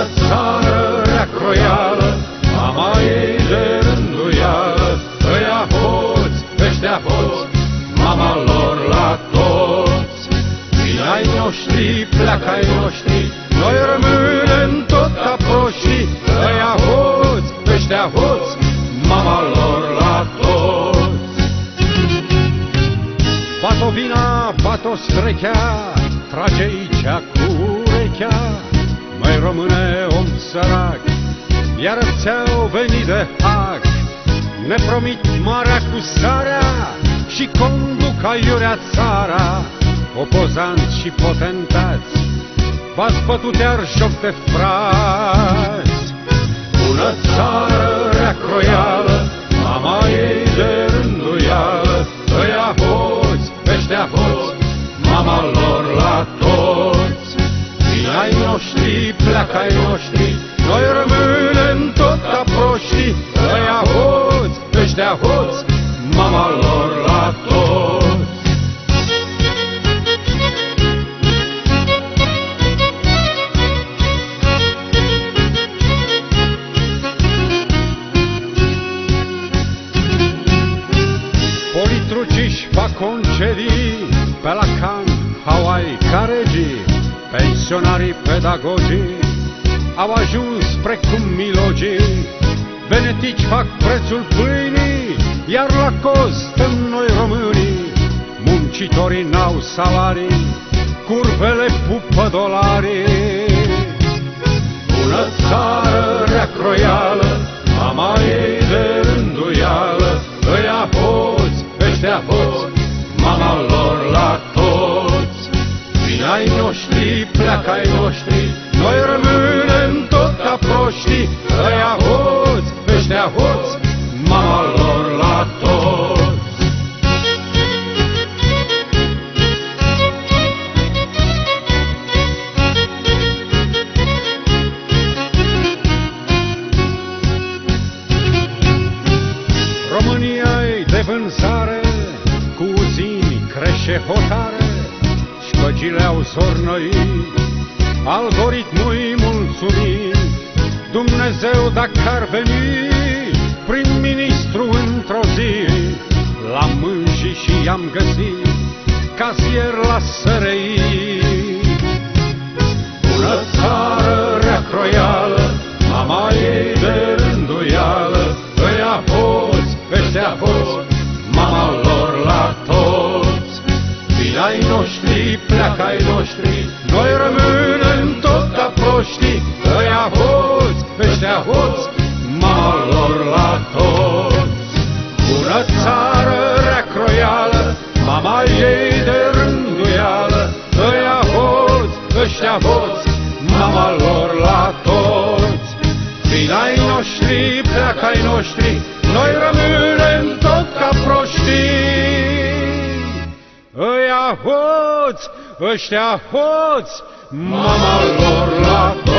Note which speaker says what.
Speaker 1: Bună țară rea croială, mama ei de rânduială, ăia hoți, ăștia hoți, mama lor la toți. Vin ai noștri, pleacă ai noștri, noi rămânem tot ca proștii, ăia hoți, ăștia hoți, mama lor la toți. Bat-o vina, bat-o strechea, trage aici cu urechea, măi române, om sărac, iar ți-au venit de hac. Ne promit marea cu sarea și conduc aiurea țara. Opozanți și potentați, v-ați bătut iar joc de frați. Bună țară rea croială, mama ei de rânduială, ăia hoți, ăștia hoți, mama lor la toți. Vin ai noștri, pleacă ai noștri, noi rămânem tot ca proștii, ăia hoți, ăștia hoți, mama lor la toți. Politruci-și fac concedii pe la Cannes, Hawaii, ca regii, pensionarii pedagogii au ajuns precum milogii, venetici fac prețul pâinii, iar la cost stăm noi românii. Muncitorii n-au salarii, curvele pupă dolarii. Bună țară rea croială, mama ei de rânduială, ăia hoți, ăștia hoți, mama lor la toți. Vin ai noștri, pleacă ai noștri, noi rămânem tot ca proștii, ăia hoți, ăștia hoți, mama lor la toți. România-i de vânzare, cu uzini crește hotare, șpăgile au zornăit, algoritmul-i mulțumit. Dumnezeu dacă-ar veni prin ministru într-o zi, l-am mânjit și i-am găsit casier la SRI. Bună țară rea croială, mama ei de rânduială, ăia hoți, ăștia hoți, mama lor la toți. Vin ai noștri, pleacă ai noștri, noi rămânem tot ca proștii, ăia hoți, ăștia hoți, mama lor la toți. Bună țară rea croială, mama ei de rânduială, ăia hoți, ăștia hoți, mama lor la toți. Vin ai noștri, pleacă ai noștri, noi rămânem tot ca proștii, ăia hoți, ăștia hoți, mama lor la toți.